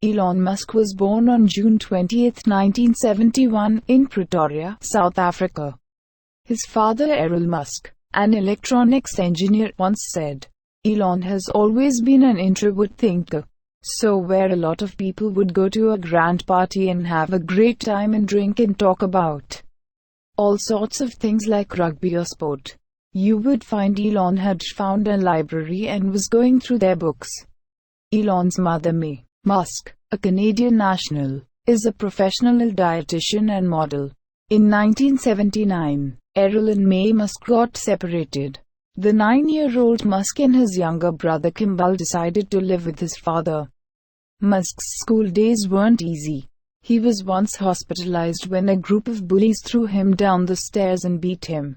Elon Musk was born on June 20, 1971, in Pretoria, South Africa. His father, Elon Musk, an electronics engineer, once said, "Elon has always been an introvert thinker. So where a lot of people would go to a grand party and have a great time and drink and talk about all sorts of things like rugby or sport, you would find Elon had found a library and was going through their books." Elon's mother, May Musk, a Canadian national, is a professional dietitian and model. In 1979, Errol and May Musk got separated. The 9-year-old Musk and his younger brother Kimball decided to live with his father. Musk's school days weren't easy. He was once hospitalized when a group of bullies threw him down the stairs and beat him.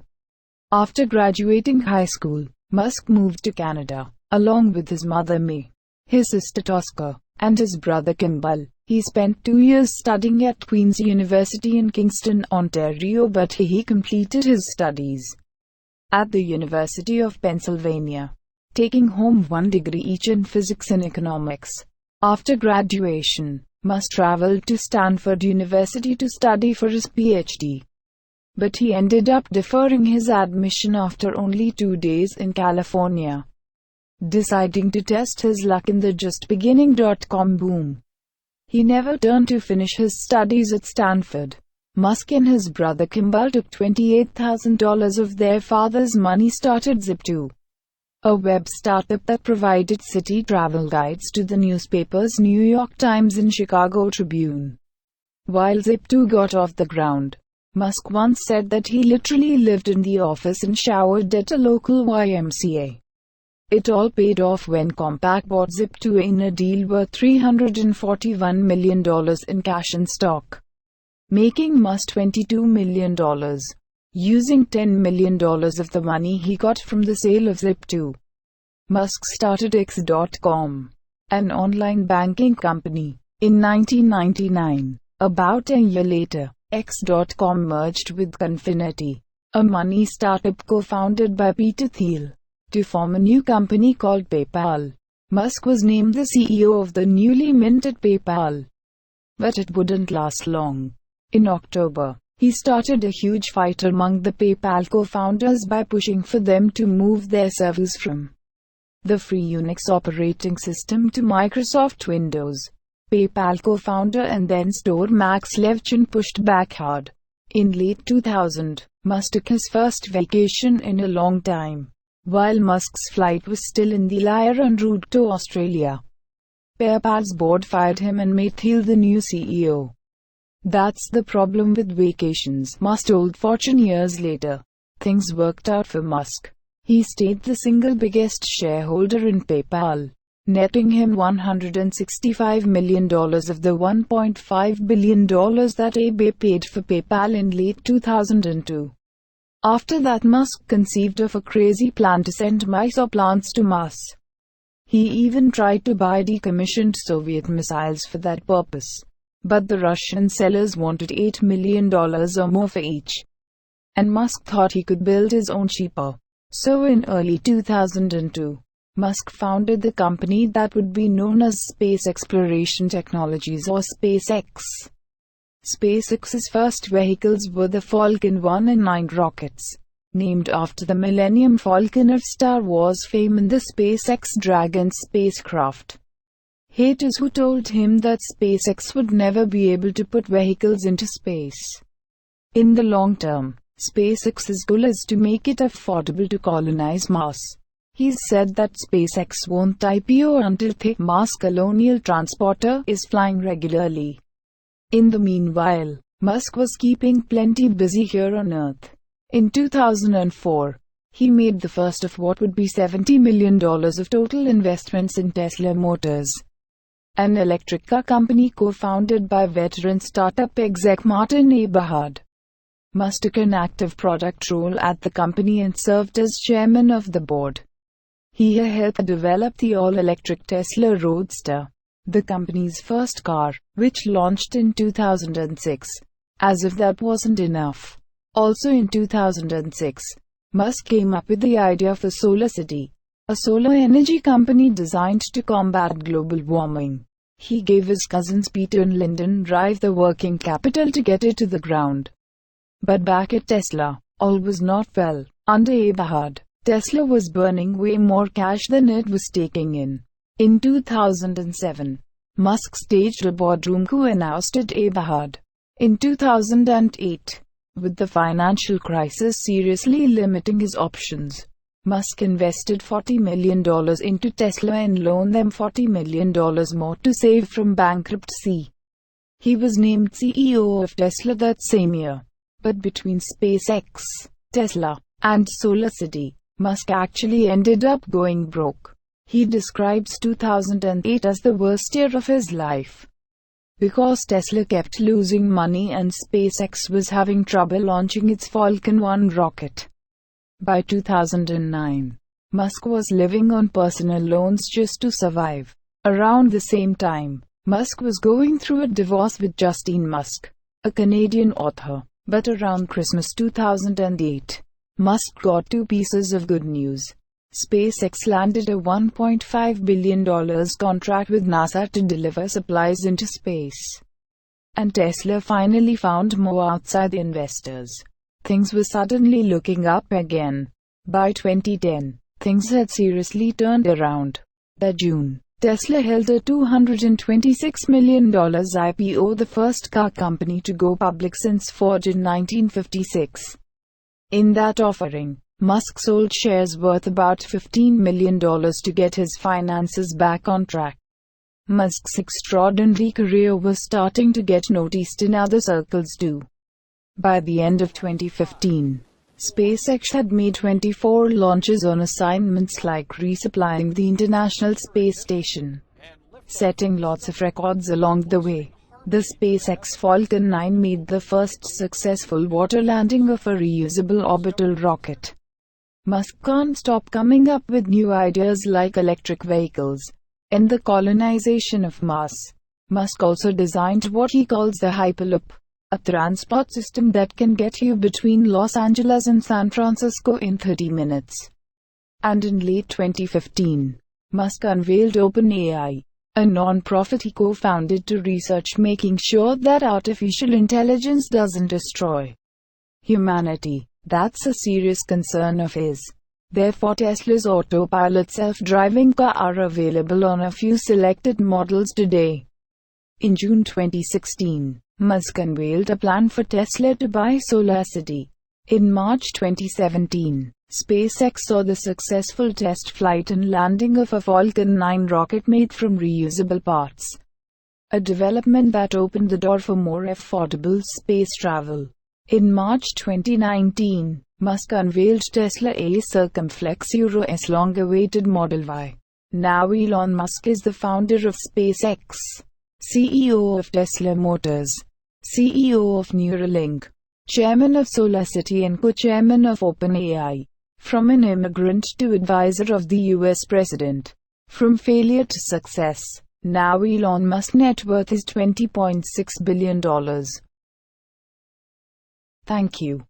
After graduating high school, Musk moved to Canada, along with his mother May, his sister Tosca, and his brother Kimball. He spent 2 years studying at Queen's University in Kingston, Ontario, but he completed his studies at the University of Pennsylvania, taking home 1 degree each in physics and economics. After graduation, Musk traveled to Stanford University to study for his PhD. But he ended up deferring his admission after only 2 days in California, deciding to test his luck in the just beginning .com boom. He never turned to finish his studies at Stanford. Musk and his brother Kimball took $28,000 of their father's money, started Zip2, a web startup that provided city travel guides to the newspapers New York Times and Chicago Tribune. While Zip2 got off the ground, Musk once said that he literally lived in the office and showered at a local YMCA. It all paid off when Compaq bought Zip2 in a deal worth $341 million in cash and stock, making Musk $22 million, using $10 million of the money he got from the sale of Zip2. Musk started X.com, an online banking company, in 1999. About a year later, X.com merged with Confinity, a money startup co-founded by Peter Thiel, to form a new company called PayPal. Musk was named the CEO of the newly minted PayPal. But it wouldn't last long. In October, he started a huge fight among the PayPal co-founders by pushing for them to move their servers from the free Unix operating system to Microsoft Windows. PayPal co-founder and then store Max Levchin pushed back hard. In late 2000, Musk took his first vacation in a long time. While Musk's flight was still in the air en route to Australia, PayPal's board fired him and made Thiel the new CEO. "That's the problem with vacations," Musk told Fortune years later. Things worked out for Musk. He stayed the single biggest shareholder in PayPal, netting him $165 million of the $1.5 billion that eBay paid for PayPal in late 2002. After that, Musk conceived of a crazy plan to send mice or plants to Mars. He even tried to buy decommissioned Soviet missiles for that purpose. But the Russian sellers wanted $8 million or more for each, and Musk thought he could build his own cheaper. So in early 2002, Musk founded the company that would be known as Space Exploration Technologies, or SpaceX. SpaceX's first vehicles were the Falcon 1 and 9 rockets, named after the Millennium Falcon of Star Wars fame, and the SpaceX Dragon spacecraft. Haters who told him that SpaceX would never be able to put vehicles into space. In the long term, SpaceX's goal is to make it affordable to colonize Mars. He's said that SpaceX won't IPO until the Mars Colonial Transporter is flying regularly. In the meanwhile, Musk was keeping plenty busy here on Earth. In 2004, he made the first of what would be $70 million of total investments in Tesla Motors, an electric car company co-founded by veteran startup exec Martin Eberhard. Musk took an active product role at the company and served as chairman of the board. He helped develop the all-electric Tesla Roadster, the company's first car, which launched in 2006. As if that wasn't enough, also in 2006, Musk came up with the idea for SolarCity, a solar energy company designed to combat global warming. He gave his cousins Peter and Lyndon Rive the working capital to get it to the ground. But back at Tesla, all was not well. Under Eberhard, Tesla was burning way more cash than it was taking in. In 2007, Musk staged a boardroom coup and ousted Eberhard. In 2008, with the financial crisis seriously limiting his options, Musk invested $40 million into Tesla and loaned them $40 million more to save from bankruptcy. He was named CEO of Tesla that same year. But between SpaceX, Tesla, and SolarCity, Musk actually ended up going broke. He describes 2008 as the worst year of his life, because Tesla kept losing money and SpaceX was having trouble launching its Falcon 1 rocket. By 2009, Musk was living on personal loans just to survive. Around the same time, Musk was going through a divorce with Justine Musk, a Canadian author. But around Christmas 2008, Musk got two pieces of good news. SpaceX landed a $1.5 billion contract with NASA to deliver supplies into space. And Tesla finally found more outside investors. Things were suddenly looking up again. By 2010, things had seriously turned around. That June, Tesla held a $226 million IPO, the first car company to go public since Ford in 1956. In that offering, Musk sold shares worth about $15 million to get his finances back on track. Musk's extraordinary career was starting to get noticed in other circles too. By the end of 2015, SpaceX had made 24 launches on assignments like resupplying the International Space Station, setting lots of records along the way. The SpaceX Falcon 9 made the first successful water landing of a reusable orbital rocket. Musk can't stop coming up with new ideas like electric vehicles and the colonization of Mars. Musk also designed what he calls the Hyperloop, a transport system that can get you between Los Angeles and San Francisco in 30 minutes. And in late 2015, Musk unveiled OpenAI, a non-profit he co-founded to research making sure that artificial intelligence doesn't destroy humanity. That's a serious concern of his. Therefore, Tesla's autopilot self-driving car are available on a few selected models today. In June 2016, Musk unveiled a plan for Tesla to buy SolarCity. In March 2017, SpaceX saw the successful test flight and landing of a Falcon 9 rocket made from reusable parts, a development that opened the door for more affordable space travel. In March 2019, Musk unveiled Tesla A Circumflex Euro S long-awaited Model Y. Now Elon Musk is the founder of SpaceX, CEO of Tesla Motors, CEO of Neuralink, chairman of SolarCity and co-chairman of OpenAI. From an immigrant to advisor of the US president. From failure to success. Now Elon Musk's net worth is $20.6 billion. Thank you.